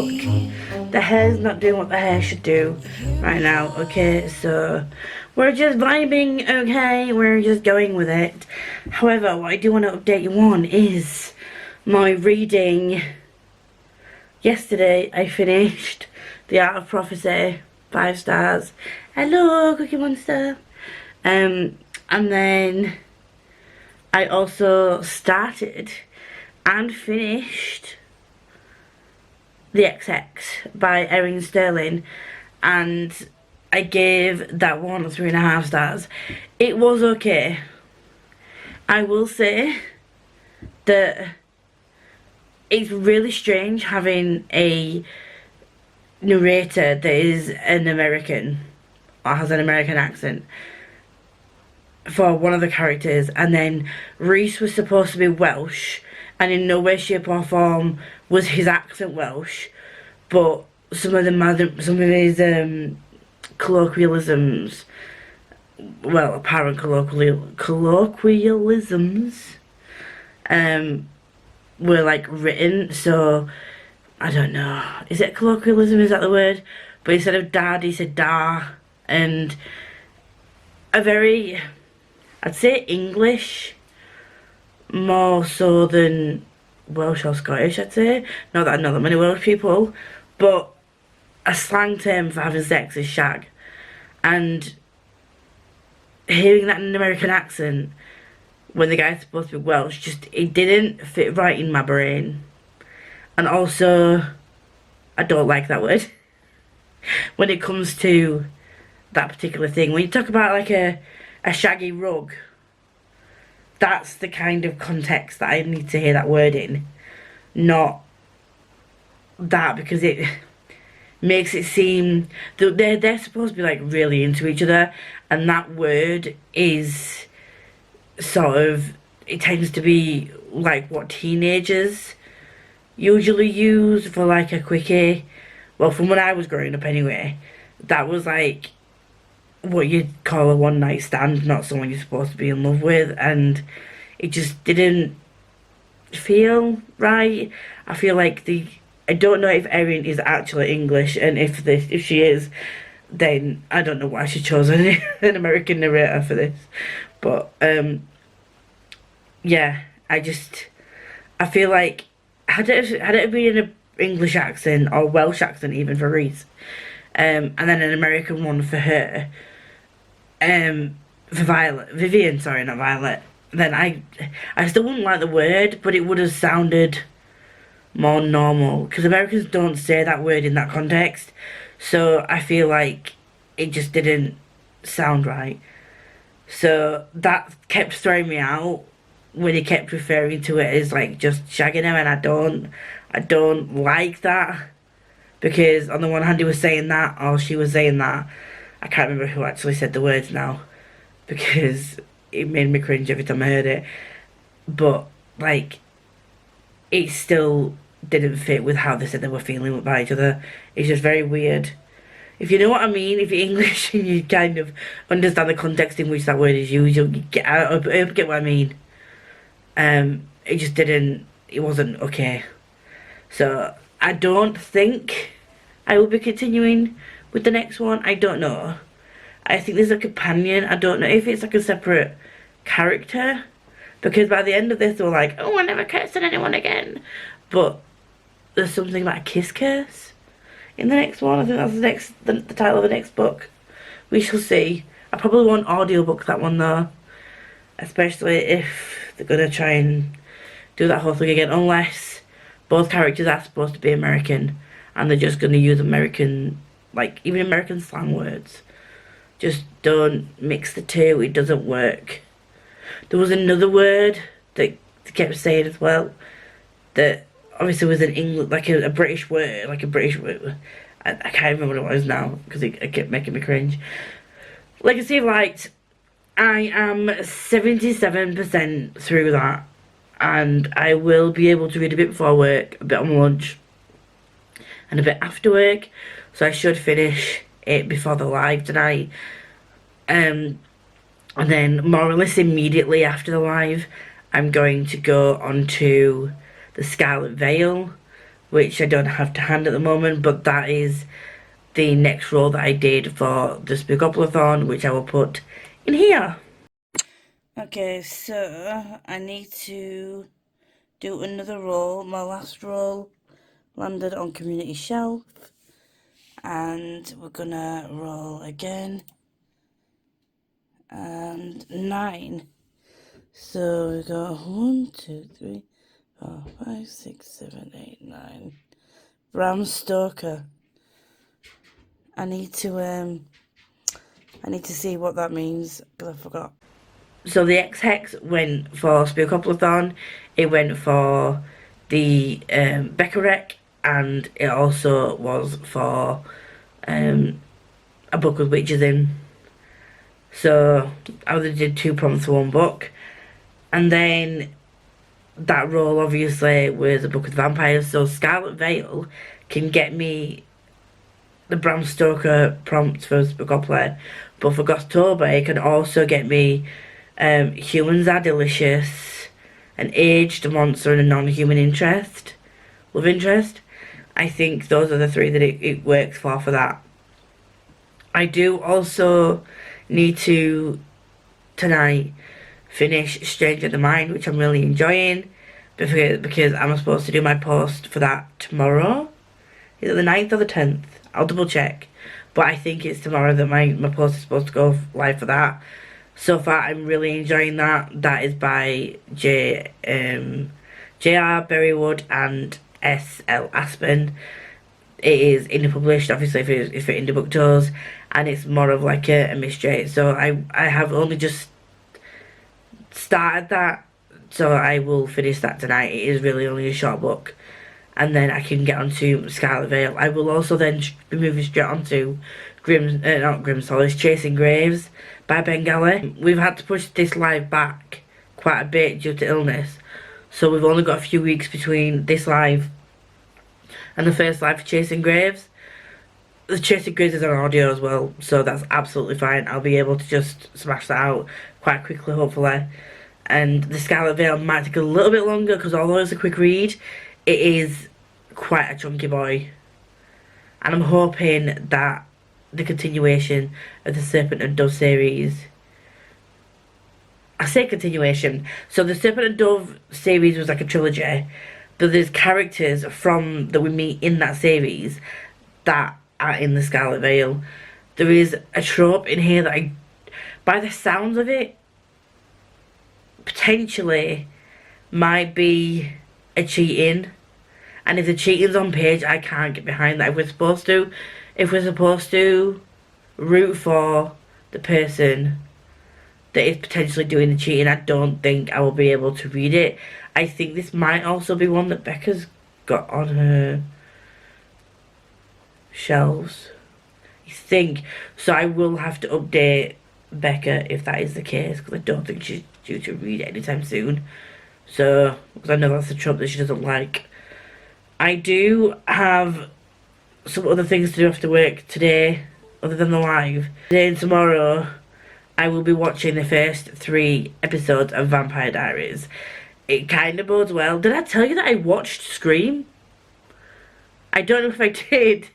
book. The hair's not doing what the hair should do right now, okay? So we're just vibing, okay? We're just going with it. However, what I do want to update you on is my reading. Yesterday I finished The Art of Prophecy, 5 stars. Hello, Cookie Monster. And then I also started and finished The XX by Erin Sterling, and I gave that one 3.5 stars. It was okay. I will say that it's really strange having a narrator that is an American or has an American accent for one of the characters, and then Reese was supposed to be Welsh, and in no way, shape or form was his accent Welsh, but some of his colloquialisms, well, apparent colloquialisms, were like written, so I don't know, is it colloquialism, is that the word? But instead of dad he said da, and a very, I'd say English more so than Welsh or Scottish, I'd say. Not that I know that many Welsh people, but a slang term for having sex is shag, and hearing that in an American accent when the guy's supposed to be Welsh, just, it didn't fit right in my brain. And also, I don't like that word when it comes to that particular thing. When you talk about like a shaggy rug, that's the kind of context that I need to hear that word in, not that, because it makes it seem that they're supposed to be like really into each other, and that word is sort of, it tends to be like what teenagers usually use for like a quickie. Well, from when I was growing up anyway, that was like what you'd call a one night stand, not someone you're supposed to be in love with, and it just didn't feel right. I feel like I don't know if Erin is actually English, and if she is, then I don't know why she chose an American narrator for this. But yeah, I feel like had it been an English accent or Welsh accent even for Reese, and then an American one for her, for Vivian, sorry, not Violet, then I still wouldn't like the word, but it would have sounded more normal, because Americans don't say that word in that context, so I feel like it just didn't sound right. So that kept throwing me out when he kept referring to it as like just shagging him, and I don't like that, because on the one hand he was saying that, or she was saying that, I can't remember who actually said the words now, because it made me cringe every time I heard it, but like, it still didn't fit with how they said they were feeling about each other. It's just very weird. If you know what I mean, if you're English and you kind of understand the context in which that word is used, you'll get what I mean. It just didn't, it wasn't okay. So I don't think I will be continuing with the next one. I don't know. I think there's a companion. I don't know if it's like a separate character, because by the end of this they were like, oh, I never cursed at anyone again. But there's something about a kiss curse in the next one. I think that's the title of the next book. We shall see. I probably won't audiobook that one though, especially if they're gonna try and do that whole thing again, unless both characters are supposed to be American and they're just gonna use American, like even American slang words. Just don't mix the two, it doesn't work. There was another word that they kept saying as well, that obviously was an English, like a British word, like a British word. I can't remember what it was now, because it kept making me cringe. Legacy of Light, I am 77% through that, and I will be able to read a bit before work, a bit on lunch, and a bit after work, so I should finish it before the live tonight. And then more or less immediately after the live, I'm going to go on to The Scarlet Veil which I don't have to hand at the moment, but that is the next roll that I did for the spookopoly, which I will put in here. Okay, so I need to do another roll. My last roll landed on community shelf, and we're gonna roll again, and 9. So we go 1, 2, 3, 4, 5, 6, 7, 8, 9. Bram Stoker. I need to see what that means, because I forgot. So the X-Hex went for Spookopoly, it went for the Becca Rec, and it also was for a book with witches in. So I only did 2 prompts for 1 book. And then that role obviously was a book with vampires, so Scarlet Veil can get me the Bram Stoker prompts for Spookopoly, but for Ghostober it can also get me Humans Are Delicious, an aged monster and a non-human love interest. I think those are the 3 that it works for that. I do also need to tonight finish Stranger the Mind, which I'm really enjoying, because I'm supposed to do my post for that tomorrow. Is it the 9th or the 10th? I'll double check, but I think it's tomorrow that my post is supposed to go live for that. So far I'm really enjoying that. That is by J.R. Berrywood and S.L. Aspen. It is indie published, obviously, if for indie Booktours, and it's more of like a mystery. So I have only just started that, so I will finish that tonight. It is really only a short book, and then I can get onto Scarlet Veil. I will also then be moving straight onto Chasing Graves by Bengali. We've had to push this live back quite a bit due to illness, so we've only got a few weeks between this live and the first live for Chasing Graves. The Chasing Graves is on audio as well, so that's absolutely fine. I'll be able to just smash that out quite quickly, hopefully. And the Scarlet Veil might take a little bit longer, because although it's a quick read, it is quite a chunky boy. And I'm hoping that the continuation of the Serpent and Dove series... I say continuation. So the Serpent and Dove series was like a trilogy, but there's characters from that we meet in that series that are in the Scarlet Veil. There is a trope in here that by the sounds of it, potentially might be a cheating. And if the cheating's on page, I can't get behind that. If we're supposed to root for the person that is potentially doing the cheating, I don't think I will be able to read it. I think this might also be one that Becca's got on her shelves. I think. So I will have to update Becca if that is the case, because I don't think she's due to read it anytime soon. So, because I know that's the trope that she doesn't like. I do have some other things to do after work today, other than the live. Today and tomorrow, I will be watching the first 3 episodes of Vampire Diaries. It kind of bodes well. Did I tell you that I watched Scream? I don't know if I did.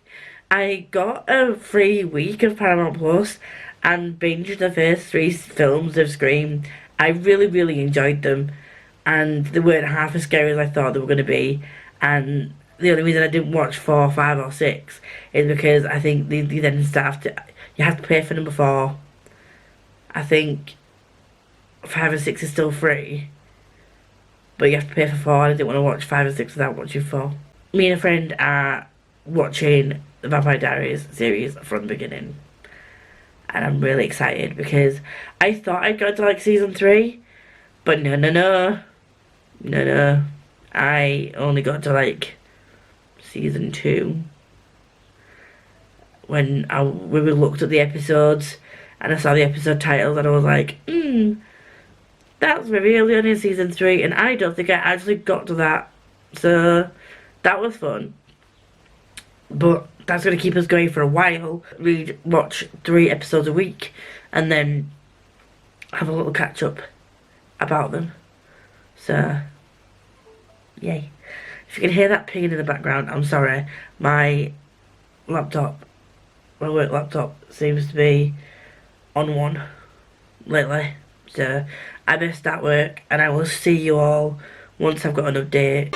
I got a free week of Paramount Plus and binged the first 3 films of Scream. I really, really enjoyed them, and they weren't half as scary as I thought they were going to be. And the only reason I didn't watch 4, 5 or 6 is because I think they then you have to pay for number 4. I think 5 and 6 is still free, but you have to pay for 4, and I didn't want to watch 5 and 6 without watching 4. Me and a friend are watching the Vampire Diaries series from the beginning, and I'm really excited because I thought I'd go to like season 3, but no. I only got to like season 2 when we looked at the episodes, and I saw the episode titles, and I was like, that's very early on in season 3, and I don't think I actually got to that. So that was fun, but that's going to keep us going for a while. Watch 3 episodes a week, and then have a little catch up about them. So yay. If you can hear that pinging in the background, I'm sorry. My laptop, my work laptop, seems to be on one lately. So I must start work, and I will see you all once I've got an update.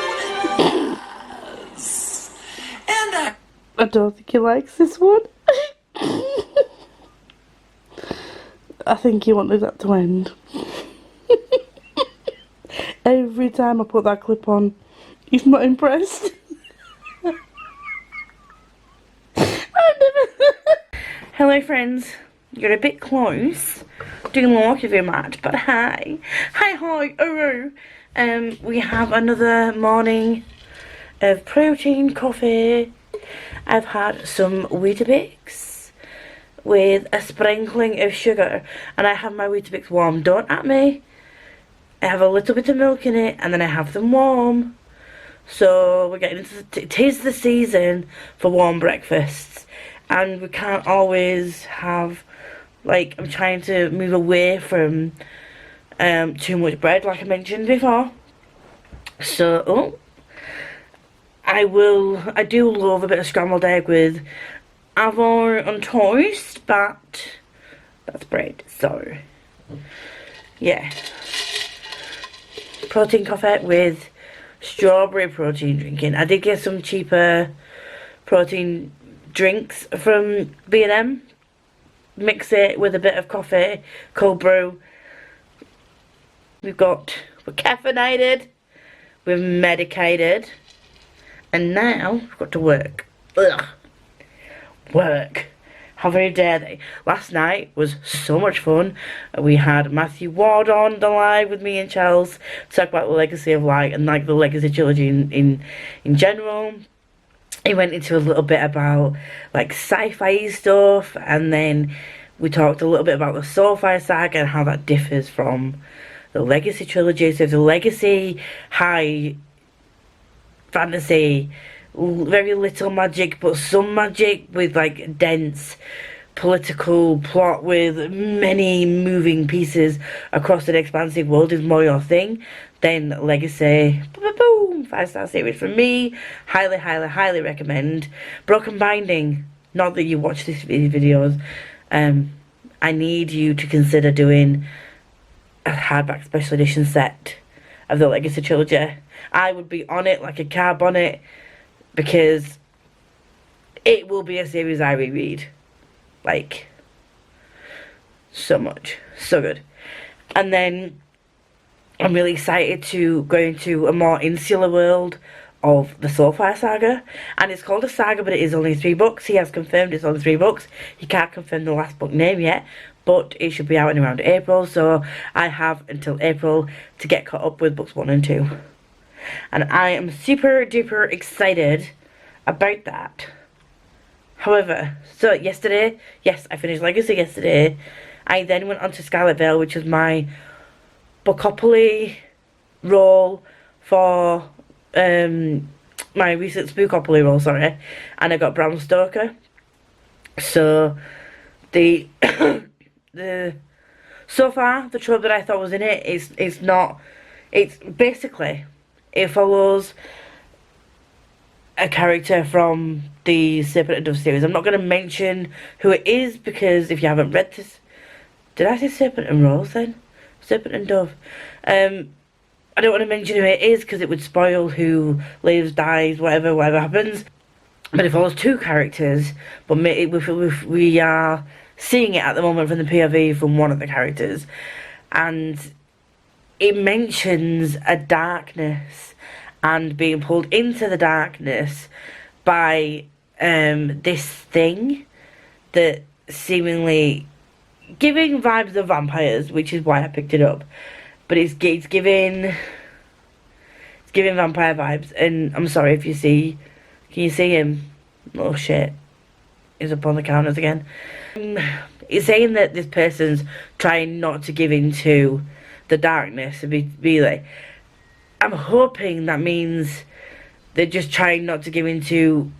I don't think he likes this one. I think he wanted that to end. Every time I put that clip on, he's not impressed. Hello friends, you're a bit close. Don't like you very much, but hi. Hi, we have another morning of protein coffee. I've had some Weetabix with a sprinkling of sugar, and I have my Weetabix warm. Don't at me. I have a little bit of milk in it, and then I have them warm. So we're getting into it is the season for warm breakfasts, and we can't always have, like, I'm trying to move away from too much bread, like I mentioned before. So I do love a bit of scrambled egg with avocado on toast, but that's bread, so yeah. Protein coffee with strawberry protein drinking. I did get some cheaper protein drinks from B&M. Mix it with a bit of coffee, cold brew. We're caffeinated, we're medicated, and now we've got to work. Ugh. Work. How very dare they. Last night was so much fun. We had Matthew Ward on the live with me and Chels to talk about the Legacy of Light and like the Legacy trilogy in general. He went into a little bit about like sci-fi stuff, and then we talked a little bit about the Scifier saga and how that differs from the Legacy trilogy. So the Legacy high fantasy, very little magic but some magic with like dense political plot with many moving pieces across an expansive world is more your thing, then Legacy, boom, 5-star series from me. Highly recommend. Broken Binding, not that you watch these videos, I need you to consider doing a hardback special edition set of the Legacy trilogy. I would be on it like a carb on it, because it will be a series I reread. Like, so much. So good. And then I'm really excited to go into a more insular world of the Scifier saga. And it's called a saga, but it is only 3 books. He has confirmed it's only 3 books. He can't confirm the last book name yet, but it should be out in around April. So I have until April to get caught up with books 1 and 2. And I am super duper excited about that. However, so yesterday, yes, I finished Legacy yesterday. I then went on to Scarlet Veil, which was my Bookopoly role for my recent spookopoly role, sorry. And I got Bram Stoker. So so far the trope that I thought was in it is not. It's basically, it follows a character from the Serpent and Dove series. I'm not going to mention who it is, because if you haven't read this... Did I say Serpent and Rose then? Serpent and Dove. I don't want to mention who it is, because it would spoil who lives, dies, whatever happens. But it follows 2 characters, but we are seeing it at the moment from the POV from one of the characters. And it mentions a darkness and being pulled into the darkness by this thing that seemingly giving vibes of vampires, which is why I picked it up. But it's giving vampire vibes. And I'm sorry if you see, can you see him? Oh shit, he's up on the counters again. It's saying that this person's trying not to give into the darkness and be like, I'm hoping that means they're just trying not to give into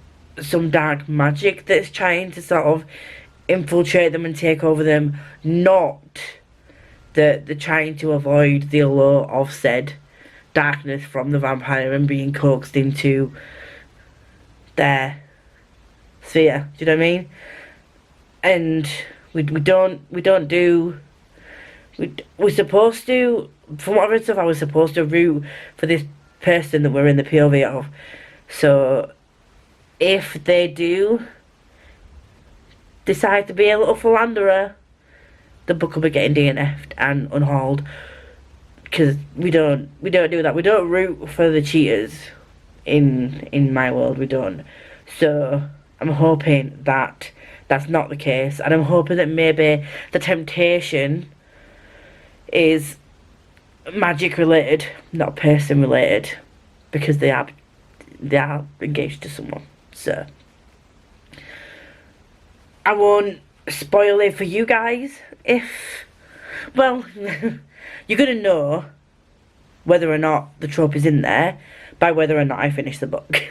some dark magic that's trying to sort of infiltrate them and take over them, not that they're trying to avoid the allure of said darkness from the vampire and being coaxed into their sphere. Do you know what I mean? And we're supposed to, from what I've read stuff, I was supposed to root for this person that we're in the POV of. So if they do decide to be a little philanderer, the book will be getting DNF'd and unhauled, because we don't do that. We don't root for the cheaters in my world. We don't. So I'm hoping that that's not the case, and I'm hoping that maybe the temptation is magic related, not person related, because they are engaged to someone. So I won't spoil it for you guys. If, well, you're gonna know whether or not the trope is in there by whether or not I finish the book.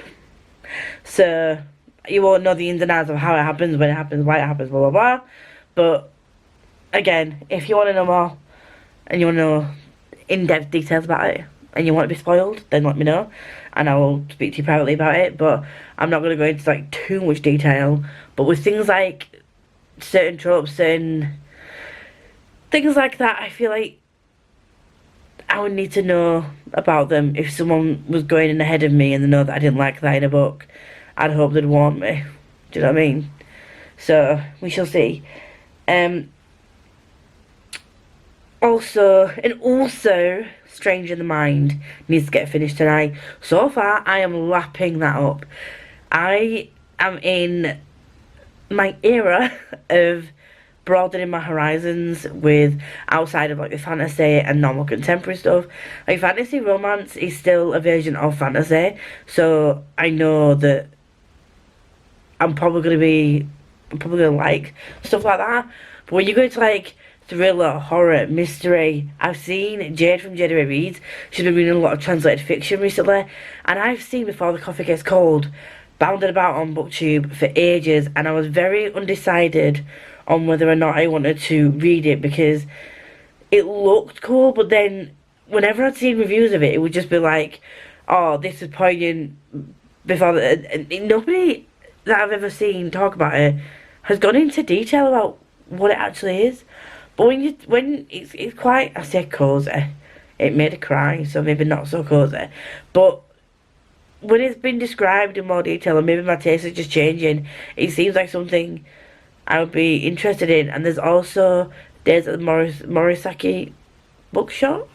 So you won't know the ins and outs of how it happens, when it happens, why it happens, blah blah blah. But again, if you want to know more and you want to know in-depth details about it and you want to be spoiled, then let me know and I will speak to you privately about it. But I'm not going to go into like too much detail. But with things like certain tropes, certain things like that, I feel like I would need to know about them. If someone was going in ahead of me and they know that I didn't like that in a book, I'd hope they'd warn me. Do you know what I mean? So we shall see. Also, Strange in the Mind needs to get finished tonight. So far, I am lapping that up. I am in my era of broadening my horizons with outside of like the fantasy and normal contemporary stuff. Like fantasy romance is still a version of fantasy, so I know that I'm probably gonna like stuff like that. But when you go to like thriller, horror, mystery, I've seen Jade from Jade Reads. She's been reading a lot of translated fiction recently, and I've seen Before the Coffee Gets Cold bounded about on Booktube for ages, and I was very undecided on whether or not I wanted to read it because it looked cool, but then whenever I'd seen reviews of it, it would just be like, oh, this is poignant. Nobody that I've ever seen talk about it has gone into detail about what it actually is. But when it's quite, I say cozy, it made her cry, so maybe not so cozy. But when it's been described in more detail, and maybe my taste is just changing, it seems like something I would be interested in. And there's also Days at the Morisaki Bookshop.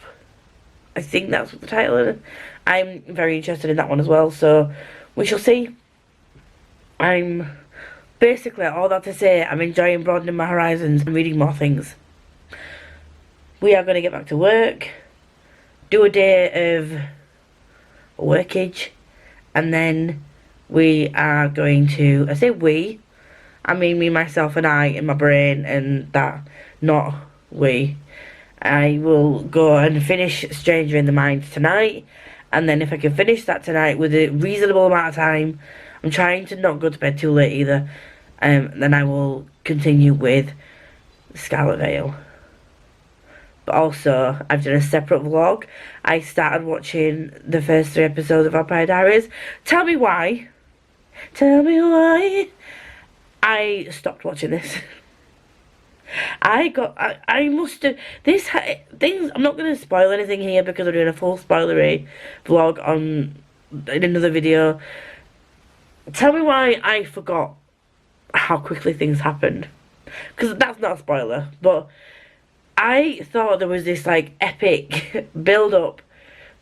I think that's what the title is. I'm very interested in that one as well, so we shall see. I'm basically, all that to say, I'm enjoying broadening my horizons and reading more things. We are going to get back to work, do a day of workage, and then we are going to, I say we, I mean me, myself and I in my brain, and that, not we. I will go and finish Stranger in the Mind tonight, and then if I can finish that tonight with a reasonable amount of time, I'm trying to not go to bed too late either, then I will continue with Scarlet Veil. But also, I've done a separate vlog. I started watching the first 3 episodes of Vampire Diaries. Tell me why. Tell me why I stopped watching this. I must have, things, I'm not going to spoil anything here because I'm doing a full spoilery vlog in another video. Tell me why I forgot how quickly things happened. Because that's not a spoiler, but I thought there was this like epic build up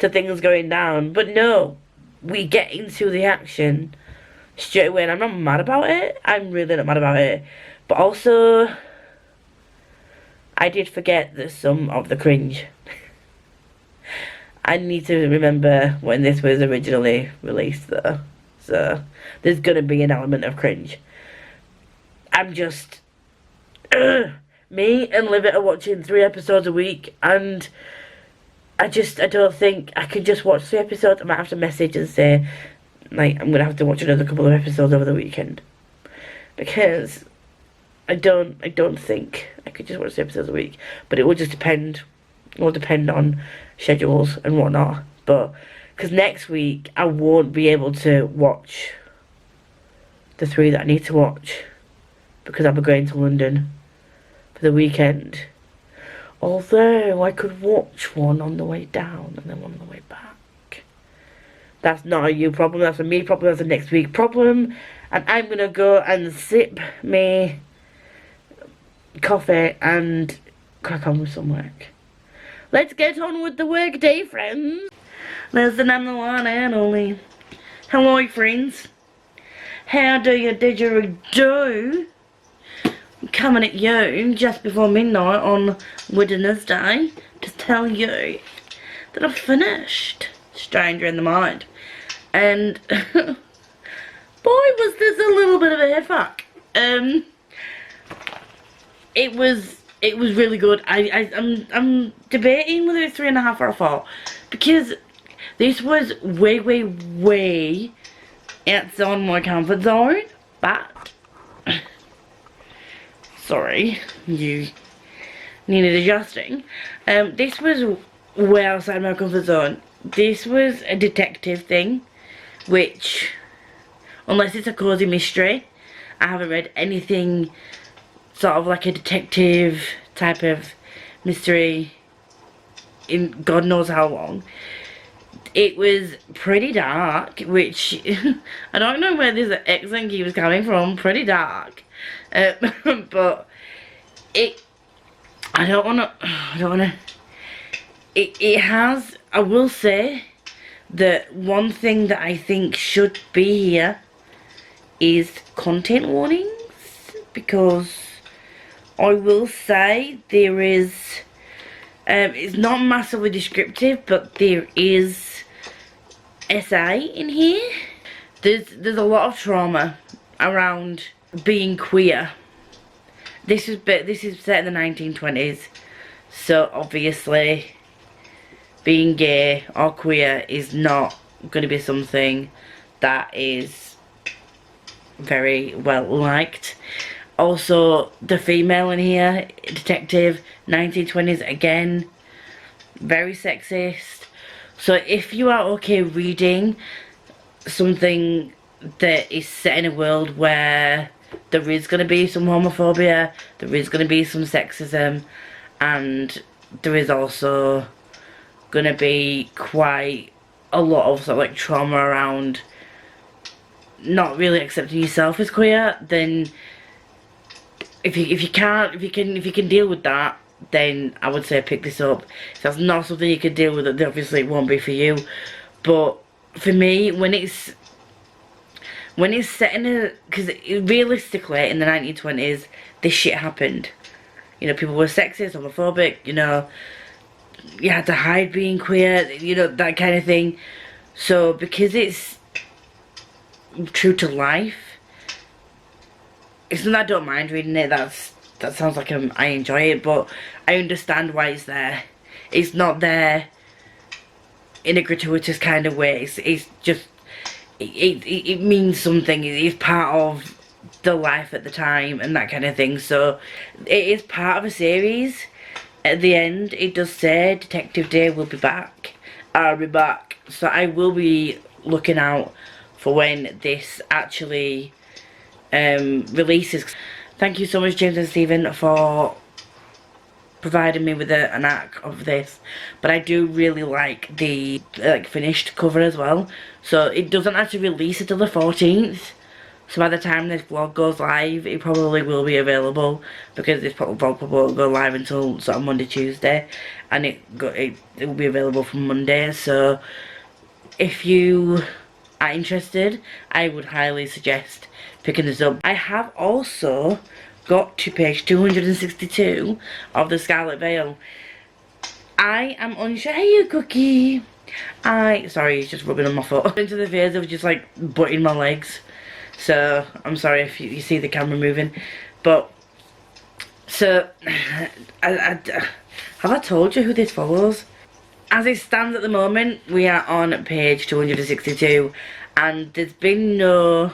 to things going down, but no, we get into the action straight away, and I'm not mad about it. I'm really not mad about it. But also, I did forget that some of the cringe. I need to remember when this was originally released though. So there's gonna be an element of cringe. I'm just me and Livet are watching 3 episodes a week, and I don't think I can just watch 3 episodes. I might have to message and say, like, I'm gonna have to watch another couple of episodes over the weekend, because I don't think I could just watch 3 episodes a week. But it will just depend. It will depend on schedules and whatnot. but because next week I won't be able to watch the 3 that I need to watch because I'll be going to London for the weekend. Although I could watch one on the way down and then one on the way back. That's not a you problem, that's a me problem, that's a next week problem. And I'm gonna go and sip me coffee and crack on with some work. Let's get on with the work day, friends. Listen, I'm the one and only. Hello, friends. How do you do? Coming at you just before midnight on Wednesday to tell you that I've finished Stranger in the Mind. And boy, was this a little bit of a fuck. It was really good. I'm debating whether it's 3.5 or 4 because this was way outside my comfort zone, but sorry, you needed adjusting. This was way outside my comfort zone. This was a detective thing, which, unless it's a cozy mystery, I haven't read anything sort of like a detective type of mystery in God knows how long. It was pretty dark, which I don't know where this accent keeps coming from. Pretty dark, but I don't wanna. It has. I will say that one thing that I think should be here is content warnings, because I will say there is. It's not massively descriptive, but there is SA in here. There's a lot of trauma around being queer. This is set in the 1920s, so obviously being gay or queer is not going to be something that is very well liked. Also, the female in here, detective, 1920s, again, very sexist. So if you are okay reading something that is set in a world where there is going to be some homophobia, there is going to be some sexism, and there is also going to be quite a lot of sort of like trauma around not really accepting yourself as queer, then if you can deal with that, then I would say pick this up. If that's not something you can deal with, then obviously it won't be for you. But for me, when it's set in a, because realistically in the 1920s this shit happened. You know, people were sexist, homophobic, you know, you had to hide being queer, you know, that kind of thing. So because it's true to life, it's not that I don't mind reading it. That sounds like I enjoy it, but I understand why it's there. It's not there in a gratuitous kind of way. It's just it means something. It's part of the life at the time and that kind of thing. So it is part of a series. At the end, it does say Detective Day will be back. I'll be back. So I will be looking out for when this actually releases. Thank you so much, James and Stephen, for providing me with an arc of this. But I do really like the finished cover as well. So it doesn't actually release until the 14th. So by the time this vlog goes live, it probably will be available, because this vlog won't go live until sort of Monday, Tuesday, and it will be available from Monday. So if you are interested, I would highly suggest picking this up. I have also got to page 262 of the Scarlet Veil. I am unsure. Hey, you cookie. Sorry, he's just rubbing on my foot. Into the phase of just like butting my legs. So I'm sorry if you see the camera moving. But so have I told you who this follows? As it stands at the moment, we are on page 262, and there's been no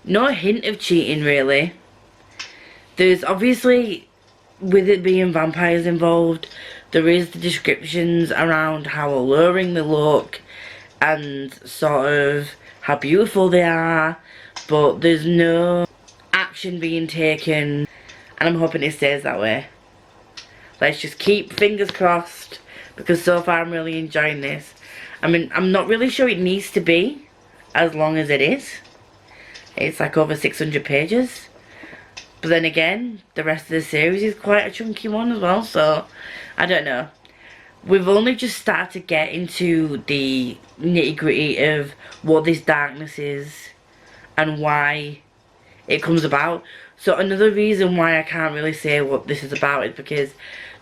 hint of cheating really. There's obviously, with it being vampires involved, there is the descriptions around how alluring they look and sort of how beautiful they are, but there's no action being taken, and I'm hoping it stays that way. Let's just keep fingers crossed, because so far I'm really enjoying this. I mean, I'm not really sure it needs to be as long as it is. It's like over 600 pages. But then again, the rest of the series is quite a chunky one as well, so I don't know. We've only just started to get into the nitty-gritty of what this darkness is and why it comes about. So another reason why I can't really say what this is about is because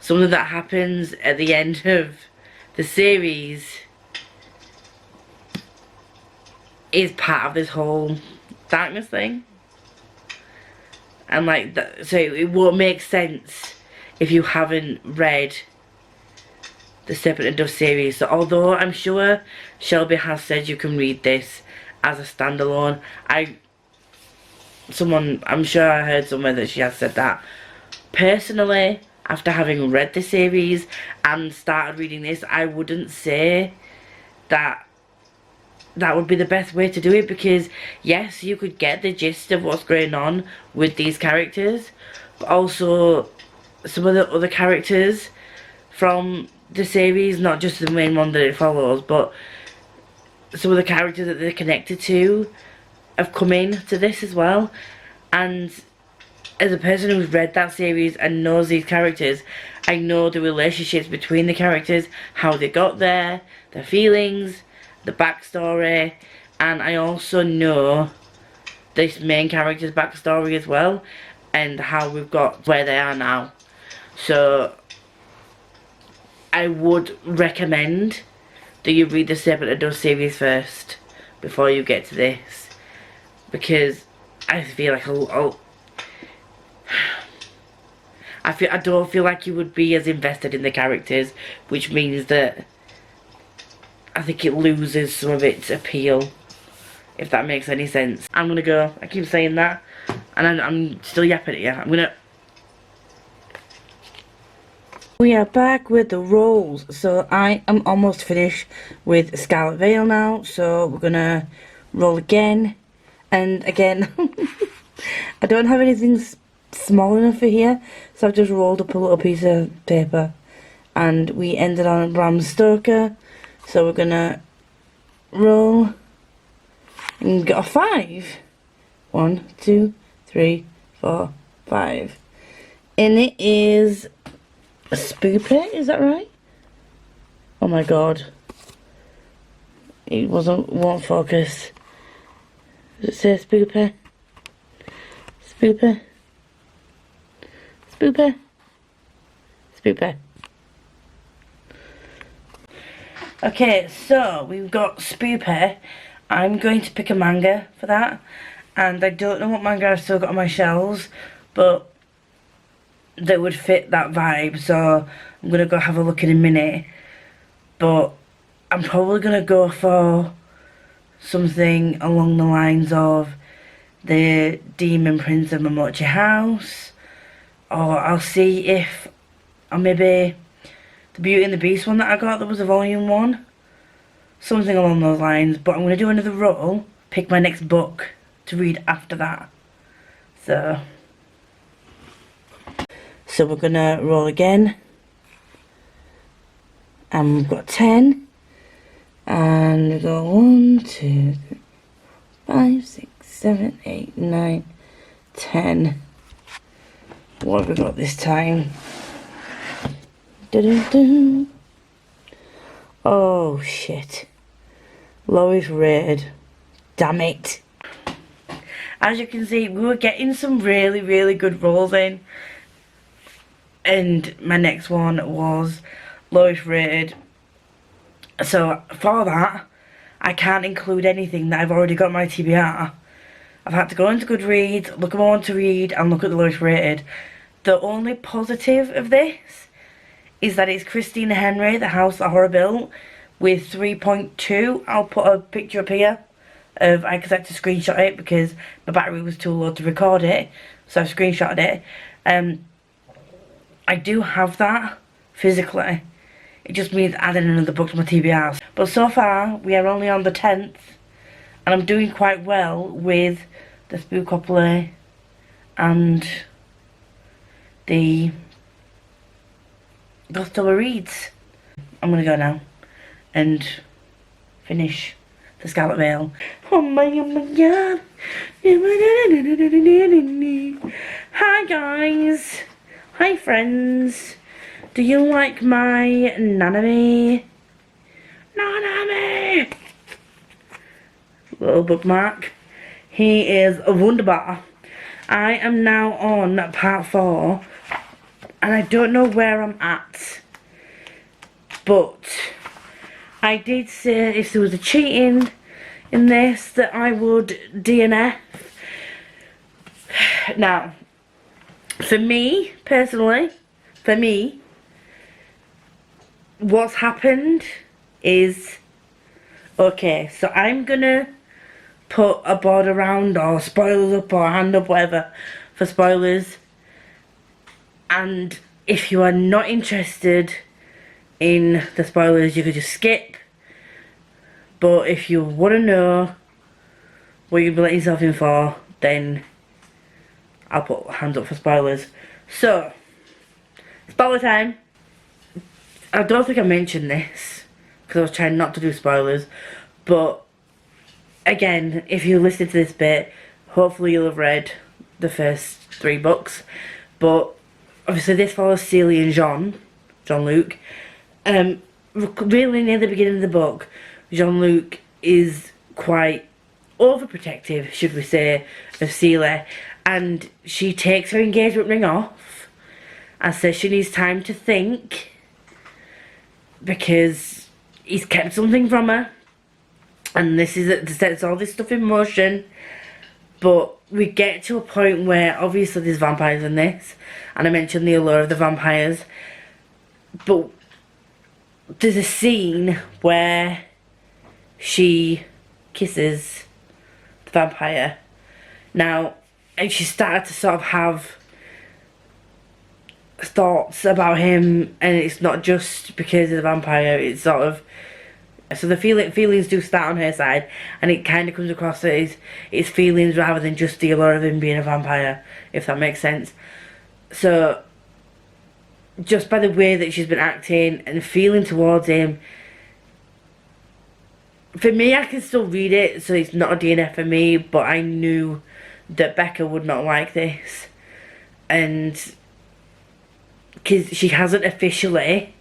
something that happens at the end of the series is part of this whole darkness thing. And like that, so it won't make sense if you haven't read the Serpent and Dove series. So although I'm sure Shelby has said you can read this as a standalone, I'm sure I heard somewhere that she has said that. Personally, after having read the series and started reading this, I wouldn't say that that would be the best way to do it, because yes, you could get the gist of what's going on with these characters, but also some of the other characters from the series, not just the main one that it follows, but some of the characters that they're connected to have come in to this as well. And as a person who's read that series and knows these characters, I know the relationships between the characters, how they got there, their feelings, the backstory, and I also know this main character's backstory as well, and how we've got where they are now. So I would recommend that you read the Serpent and Dove series first before you get to this, because I feel like I don't feel like you would be as invested in the characters, which means that I think it loses some of its appeal, if that makes any sense. I'm gonna go. I keep saying that, and I'm still yapping at you. I'm gonna. We are back with the rolls. So I am almost finished with Scarlet Veil now. So we're gonna roll again, and again. I don't have anything small enough for here, so I've just rolled up a little piece of paper, and we ended on Bram Stoker. So we're gonna roll and get a 5. 1, 2, 3, 4, 5. And it is a spooper, is that right? Oh my god. It won't focus. Does it say spooper? Spooper? Spooper? Spooper. Okay, so we've got Spooper. I'm going to pick a manga for that, and I don't know what manga I've still got on my shelves, but that would fit that vibe, so I'm going to go have a look in a minute. But I'm probably going to go for something along the lines of the Demon Prince of Momochi House, or I'll see if, or maybe the Beauty and the Beast one that I got, that was a volume 1. Something along those lines. But I'm going to do another roll, pick my next book to read after that. So we're going to roll again. And we've got 10. And we go 1, 2, 3, 5, 6, 7, 8, 9, 10. What have we got this time? Dun-dun-dun. Oh shit. Lowest rated. Damn it. As you can see, we were getting some really, really good rolls in. And my next one was lowest rated. So for that, I can't include anything that I've already got on my TBR. I've had to go into Goodreads, look at what I want to read, and look at the lowest rated. The only positive of this is that it's Christina Henry, The House That Horror Built, with 3.2. I'll put a picture up here of, because I had to screenshot it because my battery was too low to record it, so I screenshotted it. I do have that physically. It just means adding another book to my TBRs. But so far, we are only on the 10th, and I'm doing quite well with the spookopoly and the Booktours reads. I'm gonna go now and finish the Scarlet Veil. Oh my god. Hi guys. Hi friends. Do you like my Nanami? Nanami! Little bookmark. He is wunderbar. I am now on part 4, and I don't know where I'm at, but I did say if there was a cheating in this that I would DNF. Now, for me personally, what's happened is, okay, so I'm gonna put a board around or spoilers up or a hand up, whatever, for spoilers. And if you are not interested in the spoilers, you could just skip. But if you want to know what you'll be letting yourself in for, then I'll put hands up for spoilers. So, spoiler time. I don't think I mentioned this because I was trying not to do spoilers, but again, if you listen to this bit, hopefully you'll have read the first 3 books. But obviously this follows Celia and Jean-Luc. Really near the beginning of the book, Jean-Luc is quite overprotective, should we say, of Celia, and she takes her engagement ring off and says she needs time to think because he's kept something from her, and this is it sets all this stuff in motion. But we get to a point where obviously there's vampires in this, and I mentioned the allure of the vampires, but there's a scene where she kisses the vampire now, and she started to sort of have thoughts about him, and it's not just because of the vampire, it's sort of, so the feelings do start on her side, and it kind of comes across as it's feelings rather than just the allure of him being a vampire, if that makes sense. So just by the way that she's been acting and feeling towards him, for me, I can still read it, so it's not a DNF for me, but I knew that Becca would not like this, and because she hasn't officially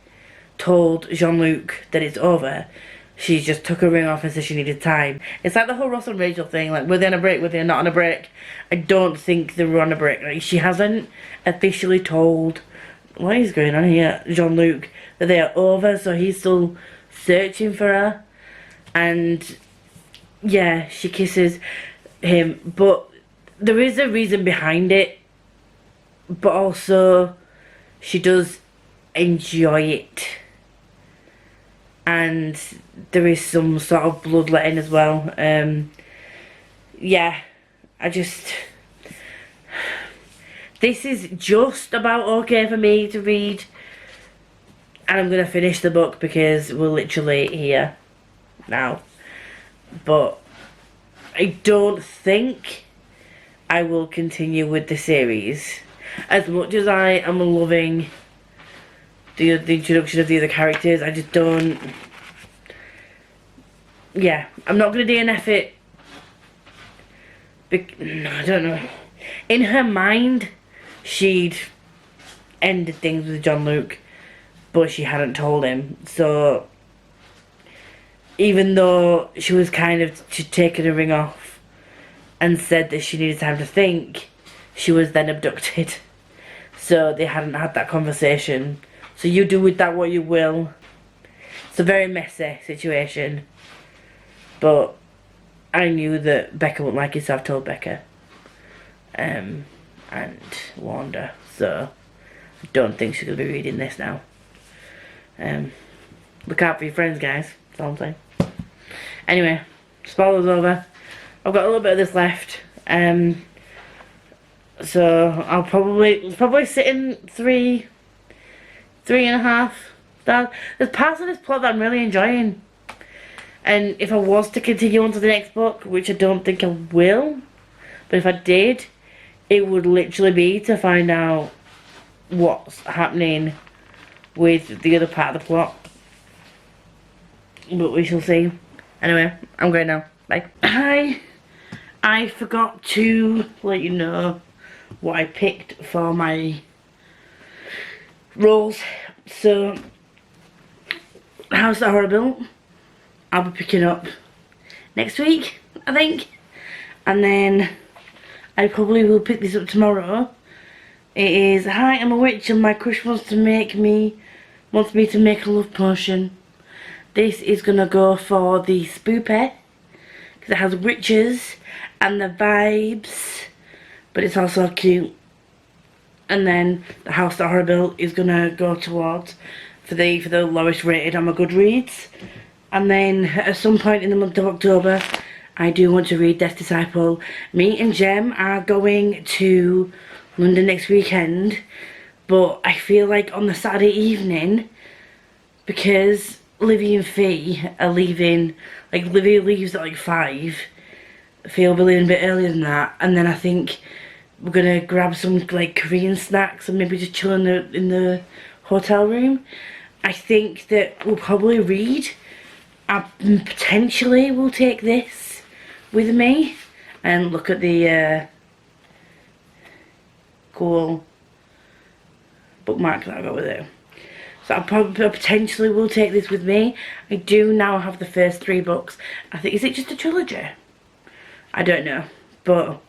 told Jean-Luc that it's over, she just took her ring off and said she needed time. It's like the whole Ross and Rachel thing, like, were they on a break, were they not on a break? I don't think they were on a break. Like, she hasn't officially told, what is going on here, Jean-Luc, that they are over, so he's still searching for her. And yeah, she kisses him, but there is a reason behind it, but also she does enjoy it, and there is some sort of bloodletting as well. Yeah, this is just about okay for me to read, and I'm gonna finish the book because we're literally here now. But I don't think I will continue with the series. As much as I am loving the introduction of the other characters, I just don't. Yeah, I'm not going to DNF it. No, I don't know. In her mind, she'd ended things with Jean-Luc, but she hadn't told him. So even though she was kind of taken her ring off and said that she needed time to think, she was then abducted. So they hadn't had that conversation. So you do with that what you will. It's a very messy situation. But I knew that Becca wouldn't like it, so I've told Becca. And warned her. So I don't think she's going to be reading this now. Look out for your friends, guys. That's all I'm saying. Anyway, spoilers over. I've got a little bit of this left. So I'll probably sit in 3 3.5 stars. There's parts of this plot that I'm really enjoying. And if I was to continue on to the next book, which I don't think I will, but if I did, it would literally be to find out what's happening with the other part of the plot. But we shall see. Anyway, I'm going now. Bye. Hi. I forgot to let you know what I picked for my rolls. So, House That Horror Built, I'll be picking up next week, I think. And then I probably will pick this up tomorrow. It is Hi, I'm a Witch and my crush wants me to make a love potion. This is gonna go for the spoopy because it has witches and the vibes, but it's also cute. And then the House That Horror Built is gonna go towards for the lowest rated on my Goodreads. And then at some point in the month of October, I do want to read Death Disciple. Me and Jem are going to London next weekend, but I feel like on the Saturday evening, because Livy and Fee are leaving, like Livy leaves at like 5, Fee will be leaving a bit earlier than that, and then I think we're gonna grab some like Korean snacks and maybe just chill in the hotel room. I think that we'll probably read. I potentially will take this with me and look at the cool bookmark that I got with it. So I potentially will take this with me. I do now have the first 3 books. I think, is it just a trilogy? I don't know. But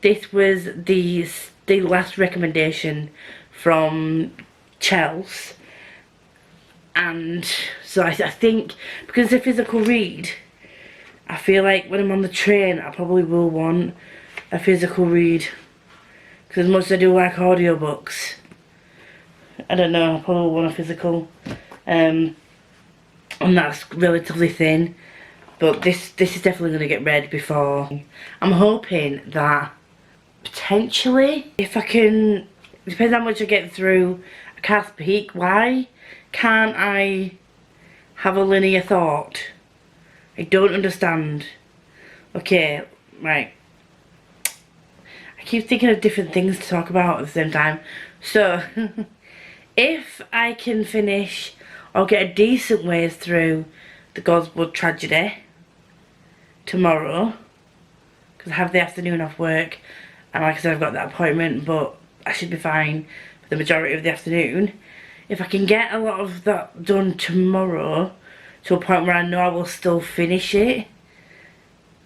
this was the last recommendation from Chels. And so I think, because it's a physical read, I feel like when I'm on the train, I probably will want a physical read. Because as much as I do like audiobooks, I don't know, I probably want a physical. And that's relatively thin. But this is definitely going to get read before. I'm hoping that potentially, if I can, depends how much I get through, I can't speak, why can't I have a linear thought? I don't understand. Okay, right. I keep thinking of different things to talk about at the same time. So, if I can finish or get a decent way through the God's Blood tragedy tomorrow, because I have the afternoon off work, and like I said, I've got that appointment, but I should be fine for the majority of the afternoon. If I can get a lot of that done tomorrow, to a point where I know I will still finish it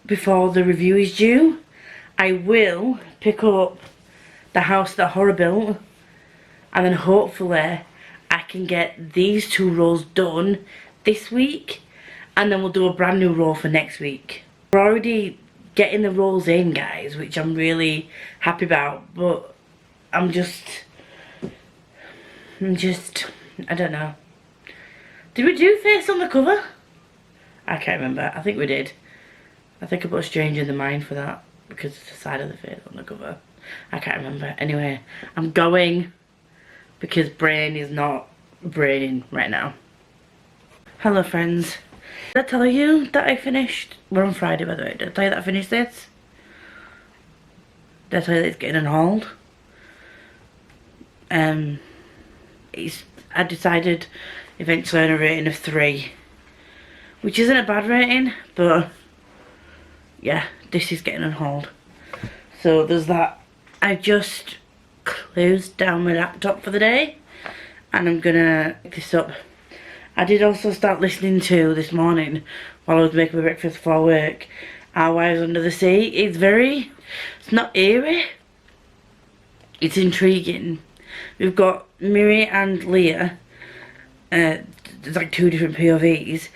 before the review is due, I will pick up The House That Horror Built, and then hopefully I can get these 2 rolls done this week, and then we'll do a brand new roll for next week. We're already getting the rolls in, guys, which I'm really happy about, but I'm just, I don't know. Did we do Face on the Cover? I can't remember. I think we did. I think I put a Stranger in the Mind for that, because it's the side of the face on the cover. I can't remember. Anyway, I'm going because brain is not braining right now. Hello friends. Did I tell you that I finished? We're on Friday, by the way. Did I tell you that I finished this? Did I tell you that it's getting unhauled? I decided eventually on a rating of 3, which isn't a bad rating, but yeah, this is getting unhauled. So there's that. I just closed down my laptop for the day, and I'm gonna pick this up. I did also start listening to this morning while I was making my breakfast for work, Our Wives Under the Sea. It's not eerie, it's intriguing. We've got Miri and Leah, there's like 2 different POVs,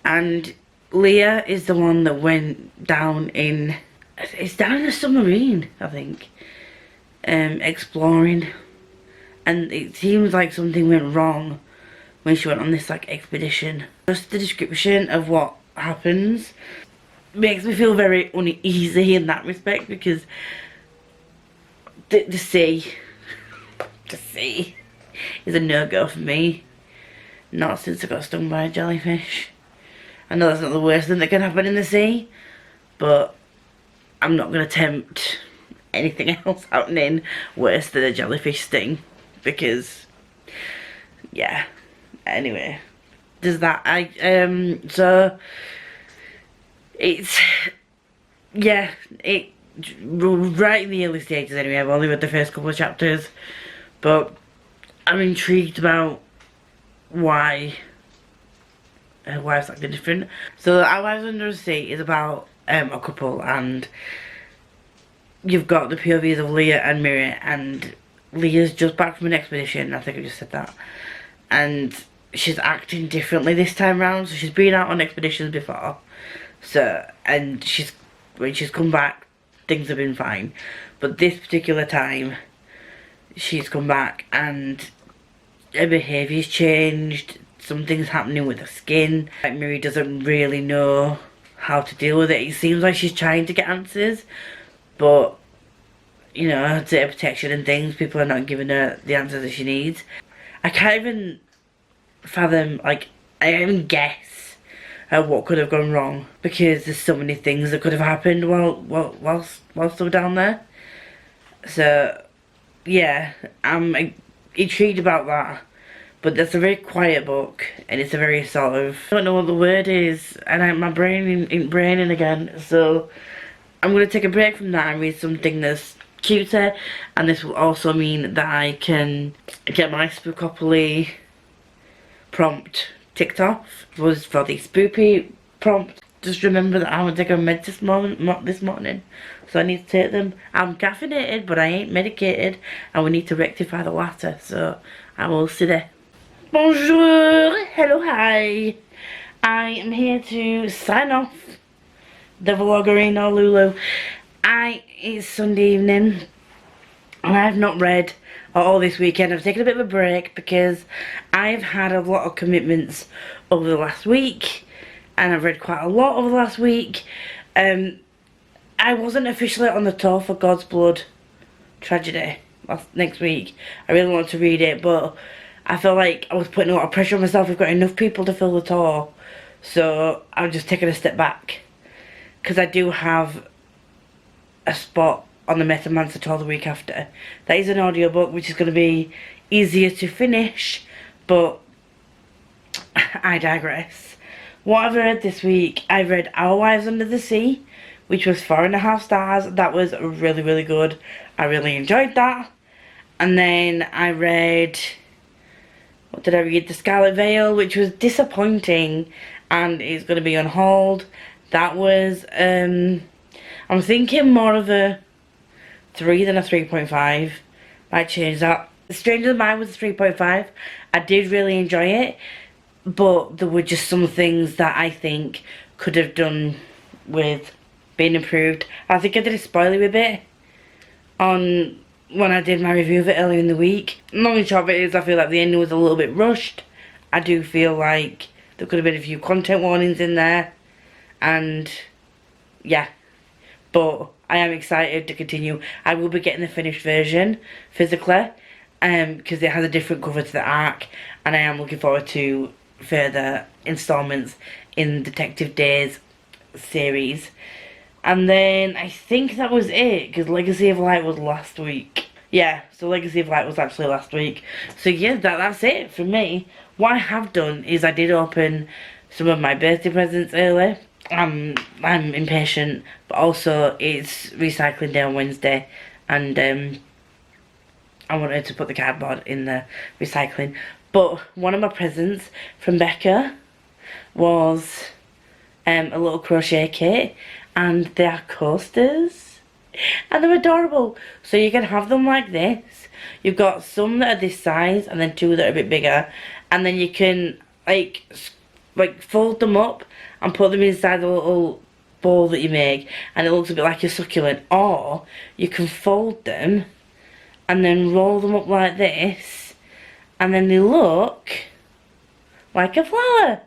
and Leah is the one that went down in, it's down in a submarine, I think, exploring, and it seems like something went wrong when she went on this like expedition. Just the description of what happens makes me feel very uneasy in that respect, because the sea is a no-go for me. Not since I got stung by a jellyfish. I know that's not the worst thing that can happen in the sea, but I'm not going to tempt anything else happening worse than a jellyfish sting, because, yeah, anyway, there's that. So, it's, yeah, right in the early stages anyway. I've only read the first couple of chapters, but I'm intrigued about why it's slightly different. So Our Wives Under the Sea is about a couple, and you've got the POVs of Leah and Miri, and Leah's just back from an expedition. I think I just said that, and she's acting differently this time round. So she's been out on expeditions before, so, and when she's come back, things have been fine, but this particular time she's come back and her behaviour's changed. Something's happening with her skin. Like, Miri doesn't really know how to deal with it. It seems like she's trying to get answers, but, you know, data protection and things, people are not giving her the answers that she needs. I can't even fathom, like, I can't even guess at what could have gone wrong, because there's so many things that could have happened whilst still down there. So, yeah, I'm intrigued about that. But that's a very quiet book, and it's a very sort of, I don't know what the word is, and my brain ain't braining again, so I'm going to take a break from that and read something that's cuter, and this will also mean that I can get my spookopoly prompt ticked off. It was for the spoopy prompt. Just remember that I haven't taken meds this morning, so I need to take them. I'm caffeinated, but I ain't medicated, and we need to rectify the latter, so I will see there. Bonjour, hello, hi. I am here to sign off the vloggerino Lulu. It's Sunday evening, and I've not read all this weekend. I've taken a bit of a break because I've had a lot of commitments over the last week, and I've read quite a lot over the last week. I wasn't officially on the tour for God's Blood Tragedy next week. I really wanted to read it, but I felt like I was putting a lot of pressure on myself. We've got enough people to fill the tour, so I'm just taking a step back, because I do have a spot on the Metamancer tour the week after. That is an audiobook, which is going to be easier to finish, but I digress. What have I read this week? I read Our Wives Under the Sea, which was 4.5 stars. That was really, really good. I really enjoyed that. And then I read, what did I read? The Scarlet Veil, which was disappointing, and it's going to be on hold. That was, I'm thinking more of a 3 than a 3.5. Might change that. Stranger Than Mine was a 3.5. I did really enjoy it, but there were just some things that I think could have done with being improved. I think I did a spoiler a bit on when I did my review of it earlier in the week. Long and short of it is, I feel like the ending was a little bit rushed. I do feel like there could have been a few content warnings in there, and yeah, but I am excited to continue. I will be getting the finished version physically, because it has a different cover to the arc, and I am looking forward to further installments in Detective Days series. And then I think that was it, because Legacy of Light was last week. Yeah, so Legacy of Light was actually last week. So yeah, that's it for me. What I have done is I did open some of my birthday presents early. I'm impatient, but also it's recycling day on Wednesday, and I wanted to put the cardboard in the recycling. But one of my presents from Becca was a little crochet kit, and they are coasters, and they're adorable. So you can have them like this. You've got some that are this size, and then 2 that are a bit bigger, and then you can like fold them up and put them inside the little bowl that you make, and it looks a bit like a succulent. Or you can fold them and then roll them up like this, and then they look like a flower,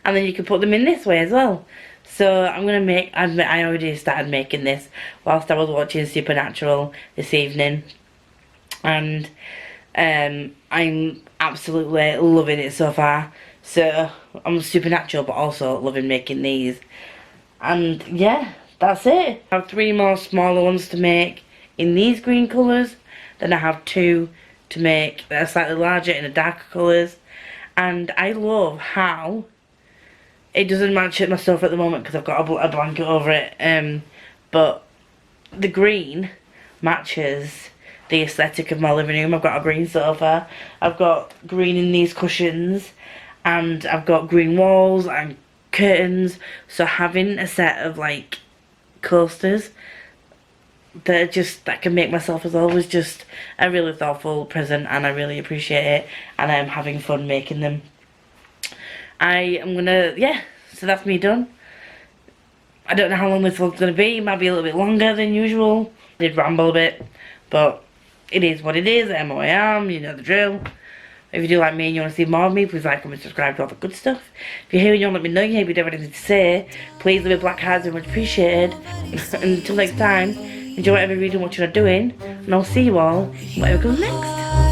and then you can put them in this way as well. So I'm gonna make, I already started making this whilst I was watching Supernatural this evening, and I'm absolutely loving it so far. So I'm supernatural, but also loving making these. And yeah, that's it. I have 3 more smaller ones to make in these green colours. Then I have 2 to make that are slightly larger in the darker colours. And I love how it doesn't match my stuff at the moment because I've got a blanket over it. But the green matches the aesthetic of my living room. I've got a green sofa, I've got green in these cushions, and I've got green walls and curtains. So having a set of like coasters that can make myself as always just a really thoughtful present, and I really appreciate it, and I'm having fun making them. I am gonna, yeah, so that's me done. I don't know how long this vlog's gonna be. It might be a little bit longer than usual. I did ramble a bit, but it is what it is. I am who I am, you know the drill. If you do like me and you want to see more of me, please like, comment, subscribe to all the good stuff. If you're here and you want to let me know you don't have anything to say, please leave a black heart, very much appreciated. Until next time, enjoy whatever reading, what you're doing, and I'll see you all whatever comes next.